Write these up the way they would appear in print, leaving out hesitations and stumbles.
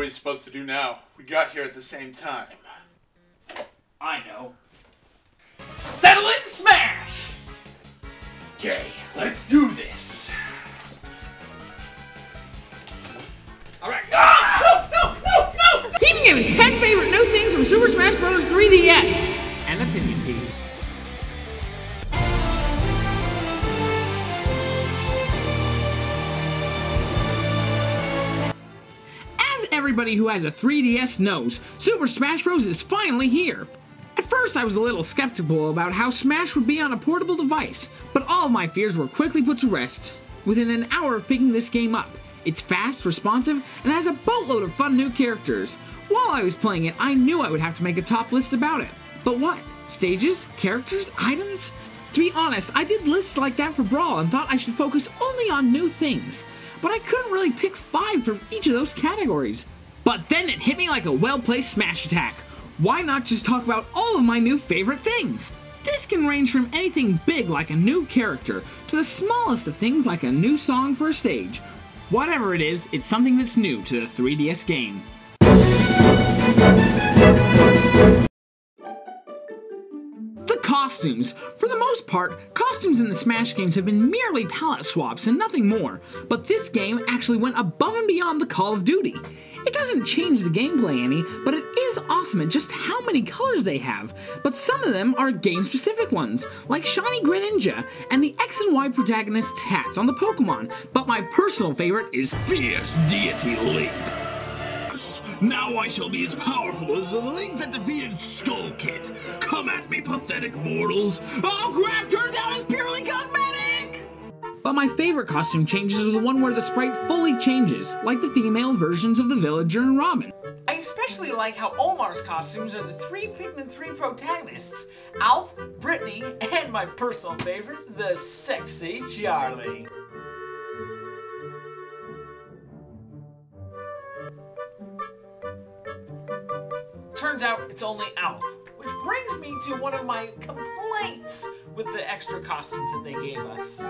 are we supposed to do now? We got here at the same time. I know. Settle and smash! Okay, let's do this. Alright. No! He even gave me 10 favorite new things from Super Smash Bros. 3DS! An opinion piece. As everybody who has a 3DS knows, Super Smash Bros. Is finally here. At first, I was a little skeptical about how Smash would be on a portable device, but all of my fears were quickly put to rest within an hour of picking this game up. It's fast, responsive, and has a boatload of fun new characters. While I was playing it, I knew I would have to make a top list about it. But what? Stages? Characters? Items? To be honest, I did lists like that for Brawl and thought I should focus only on new things. But I couldn't really pick 5 from each of those categories. But then it hit me like a well-placed smash attack. Why not just talk about all of my new favorite things? This can range from anything big like a new character to the smallest of things like a new song for a stage. Whatever it is, it's something that's new to the 3DS game. The costumes. For the most part, costumes in the Smash games have been merely palette swaps and nothing more, but this game actually went above and beyond the Call of Duty. It doesn't change the gameplay any, but it is awesome at just how many colors they have. But some of them are game-specific ones, like Shiny Greninja and the X and Y protagonist's hats on the Pokemon. But my personal favorite is Fierce Deity Link. Now I shall be as powerful as the Link that defeated Skull Kid. Come at me, pathetic mortals. Oh crap, turns out it's purely cosmetic! But my favorite costume changes are the one where the sprite fully changes, like the female versions of the Villager and Robin. I especially like how Omar's costumes are the 3 Pikmin 3 protagonists, Alf, Brittany, and my personal favorite, the sexy Charlie. Turns out it's only Alf, which brings me to one of my complaints with the extra costumes that they gave us.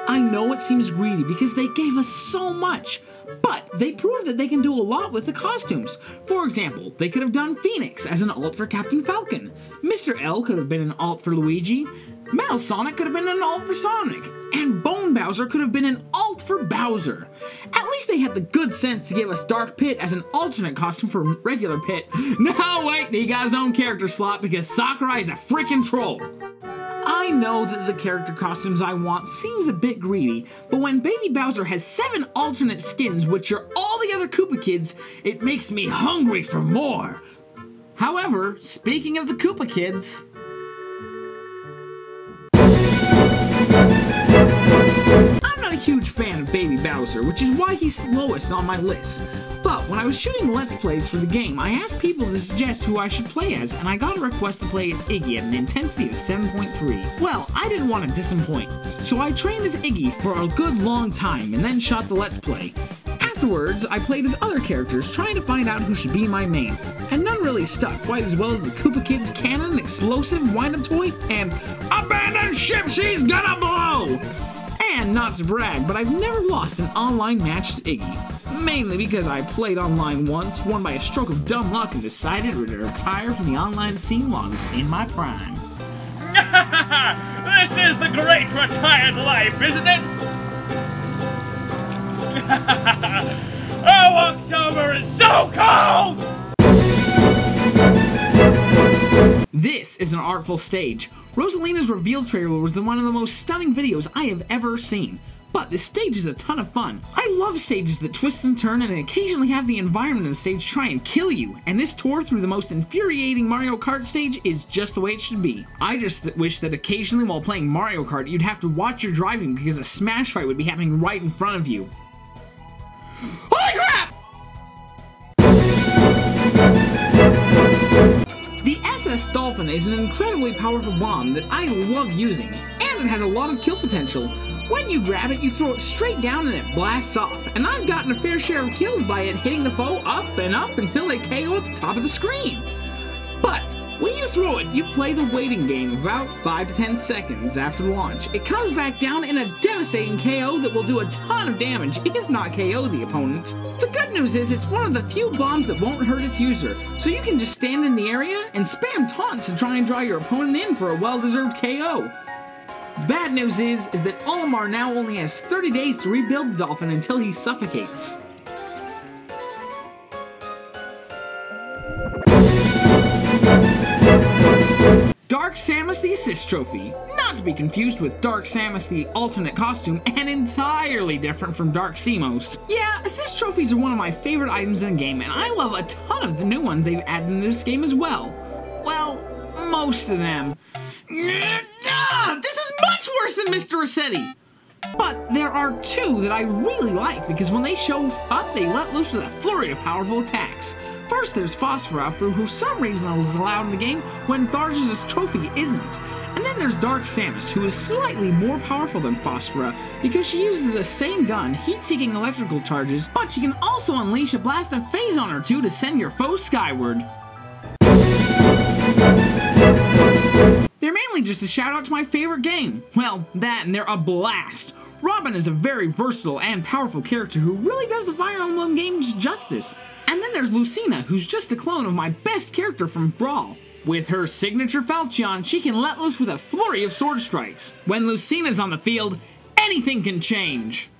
I know it seems greedy because they gave us so much, but they proved that they can do a lot with the costumes. For example, they could have done Phoenix as an alt for Captain Falcon, Mr. L could have been an alt for Luigi, Metal Sonic could have been an alt for Sonic, and Bone Bowser could have been an alt for Bowser. At least they had the good sense to give us Dark Pit as an alternate costume for regular Pit. No, wait, he got his own character slot because Sakurai is a freaking troll. I know that the character costumes I want seems a bit greedy, but when Baby Bowser has 7 alternate skins, which are all the other Koopa kids, it makes me hungry for more. However, speaking of the Koopa kids, I'm not a huge fan of Baby Bowser, which is why he's slowest on my list. But when I was shooting Let's Plays for the game, I asked people to suggest who I should play as, and I got a request to play as Iggy at an intensity of 7.3. Well, I didn't want to disappoint, so I trained as Iggy for a good long time and then shot the Let's Play. Afterwards, I played as other characters, trying to find out who should be my main, and none really stuck quite as well as the Koopa Kids Cannon, Explosive, Wind-Up Toy, and Abandoned Ship She's Gonna Blow! And not to brag, but I've never lost an online match as Iggy. Mainly because I played online once, won by a stroke of dumb luck, and decided to retire from the online scene while I was in my prime. This is the great retired life, isn't it? Oh, October is so cold! This is an artful stage. Rosalina's reveal trailer was one of the most stunning videos I have ever seen. But this stage is a ton of fun. I love stages that twist and turn and occasionally have the environment of the stage try and kill you, and this tour through the most infuriating Mario Kart stage is just the way it should be. I just wish that occasionally while playing Mario Kart you'd have to watch your driving because a smash fight would be happening right in front of you. Holy crap! The SS Dolphin is an incredibly powerful bomb that I love using, and it has a lot of kill potential. When you grab it, you throw it straight down and it blasts off, and I've gotten a fair share of kills by it hitting the foe up and up until they KO at the top of the screen. But When you throw it, you play the waiting game about 5 to 10 seconds after launch. It comes back down in a devastating KO that will do a ton of damage, if not KO the opponent. The good news is it's one of the few bombs that won't hurt its user, so you can just stand in the area and spam taunts to try and draw your opponent in for a well-deserved KO. Bad news is that Olimar now only has 30 days to rebuild the Dolphin until he suffocates. Dark Samus the Assist Trophy. Not to be confused with Dark Samus the alternate costume, and entirely different from Dark Samus. Yeah, Assist Trophies are one of my favorite items in the game, and I love a ton of the new ones they've added in this game as well. Well, most of them. This is much worse than Mr. Rossetti! But there are two that I really like, because when they show up, they let loose with a flurry of powerful attacks. First, there's Phosphora, for who some reason is allowed in the game when Tharsis' trophy isn't. And then there's Dark Samus, who is slightly more powerful than Phosphora, because she uses the same gun, heat-seeking electrical charges, but she can also unleash a blast of Phazon or two to send your foe skyward. They're mainly just a shout out to my favorite game. Well, that and they're a blast. Robin is a very versatile and powerful character who really does the Fire Emblem games justice. And then there's Mussina, who's just a clone of my best character from Brawl. With her signature Falchion, she can let loose with a flurry of sword strikes. When Lucina's on the field, anything can change.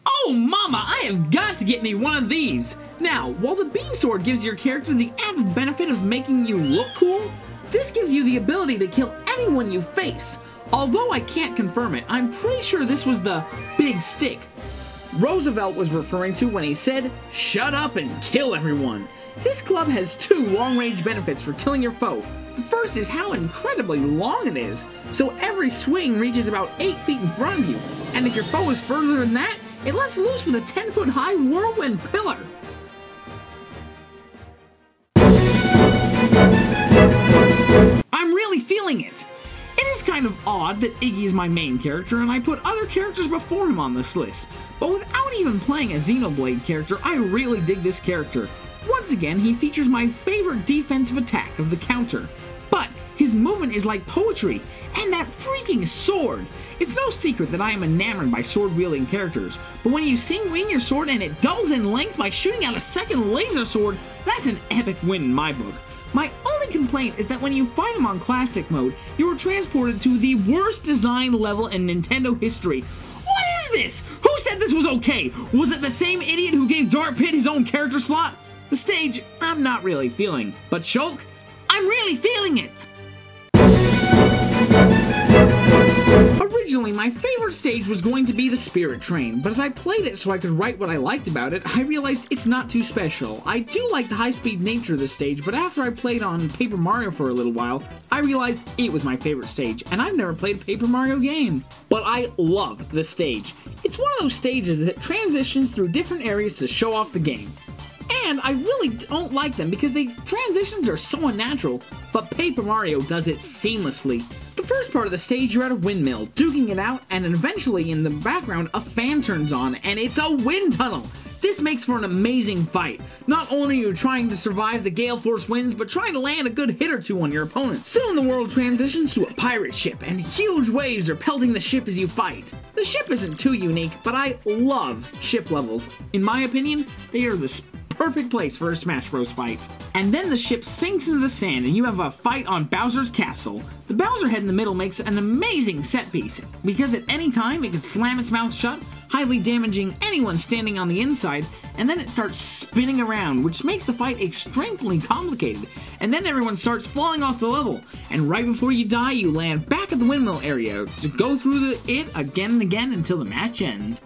Oh mama, I have got to get me one of these! Now, while the beam sword gives your character the added benefit of making you look cool, this gives you the ability to kill anyone you face. Although I can't confirm it, I'm pretty sure this was the big stick Roosevelt was referring to when he said, "Shut up and kill everyone." This club has two long-range benefits for killing your foe. The first is how incredibly long it is, so every swing reaches about 8 feet in front of you, and if your foe is further than that, it lets loose with a 10-foot high whirlwind pillar. I'm really feeling it! It is kind of odd that Iggy is my main character and I put other characters before him on this list, but without even playing a Xenoblade character, I really dig this character. Once again, he features my favorite defensive attack of the counter, but his movement is like poetry, and that freaking sword! It's no secret that I am enamored by sword-wielding characters, but when you swing your sword and it doubles in length by shooting out a second laser sword, that's an epic win in my book. My only complaint is that when you fight him on Classic Mode, you are transported to the worst design level in Nintendo history. What is this? Who said this was okay? Was it the same idiot who gave Dart Pit his own character slot? The stage, I'm not really feeling, but Shulk, I'm really feeling it! Originally, my favorite stage was going to be the Spirit Train, but as I played it so I could write what I liked about it, I realized it's not too special. I do like the high-speed nature of the stage, but after I played on Paper Mario for a little while, I realized it was my favorite stage, and I've never played a Paper Mario game. But I love the stage. It's one of those stages that transitions through different areas to show off the game. And I really don't like them because the transitions are so unnatural, but Paper Mario does it seamlessly. The first part of the stage, you're at a windmill, duking it out, and then eventually in the background a fan turns on, and it's a wind tunnel! This makes for an amazing fight. Not only are you trying to survive the gale force winds, but trying to land a good hit or two on your opponent. Soon the world transitions to a pirate ship, and huge waves are pelting the ship as you fight. The ship isn't too unique, but I love ship levels. In my opinion, they are the perfect place for a Smash Bros. Fight. And then the ship sinks into the sand and you have a fight on Bowser's castle. The Bowser head in the middle makes an amazing set piece, because at any time it can slam its mouth shut, highly damaging anyone standing on the inside, and then it starts spinning around, which makes the fight extremely complicated. And then everyone starts falling off the level, and right before you die you land back at the windmill area to go through it again and again until the match ends.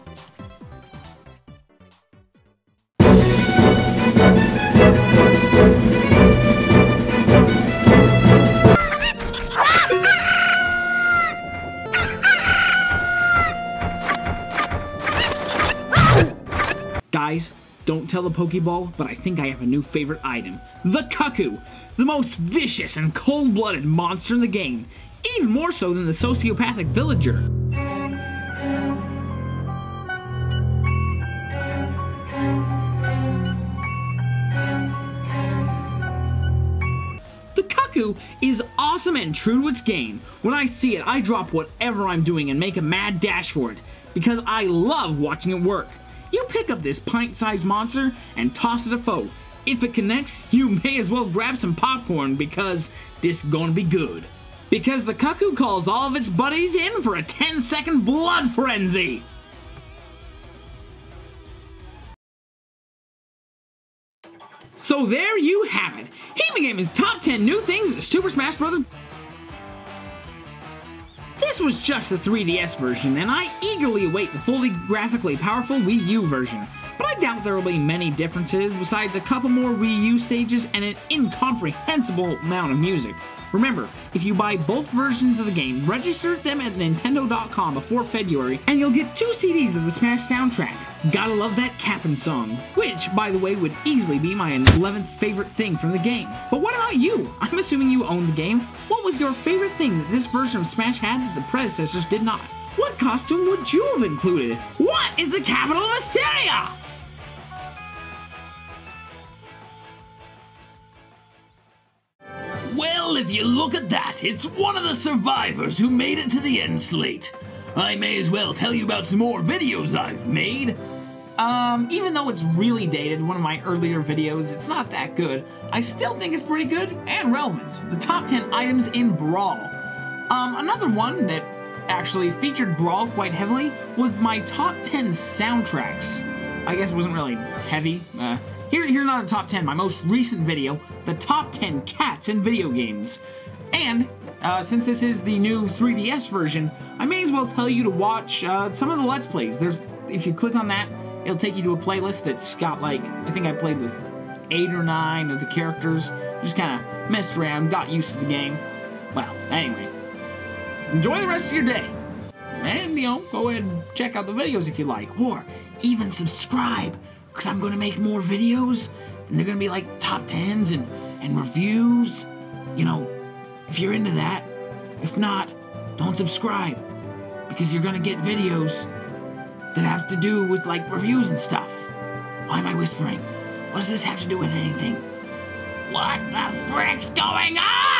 Guys, don't tell the Pokeball, but I think I have a new favorite item. The Cuckoo! The most vicious and cold-blooded monster in the game. even more so than the sociopathic villager. The cuckoo is awesome and true to its game. When I see it, I drop whatever I'm doing and make a mad dash for it, because I love watching it work. You pick up this pint-sized monster and toss it a foe. If it connects, you may as well grab some popcorn because this gonna be good. Because the cuckoo calls all of its buddies in for a 10-second blood frenzy! So there you have it! Hemigame's top 10 new things in Super Smash Bros. This was just the 3DS version, and I eagerly await the fully graphically powerful Wii U version. But I doubt there will be many differences besides a couple more Wii U stages and an incomprehensible amount of music. Remember, if you buy both versions of the game, register them at Nintendo.com before February, and you'll get 2 CDs of the Smash soundtrack. Gotta love that Cap'n song, which, by the way, would easily be my 11th favorite thing from the game. But what about you? I'm assuming you own the game. What was your favorite thing that this version of Smash had that the predecessors did not? What costume would you have included? What is the capital of Mysteria? Well, if you look at that, it's one of the survivors who made it to the end slate. I may as well tell you about some more videos I've made. Even though it's really dated, one of my earlier videos, it's not that good, I still think it's pretty good and relevant. The top 10 items in Brawl. Another one that actually featured Brawl quite heavily was my top 10 soundtracks. I guess it wasn't really heavy. Here's another top 10, my most recent video, the top 10 cats in video games. And, since this is the new 3DS version, I may as well tell you to watch some of the Let's Plays. If you click on that, it'll take you to a playlist that's got like, I think I played with 8 or 9 of the characters. Just kind of messed around, got used to the game. Well, anyway, enjoy the rest of your day. And, go ahead and check out the videos if you like. Or even subscribe, because I'm going to make more videos, and they're going to be like top 10s and reviews. If you're into that. If not, don't subscribe, because you're going to get videos that have to do with, like, reviews and stuff. Why am I whispering? What does this have to do with anything? What the frick's going on?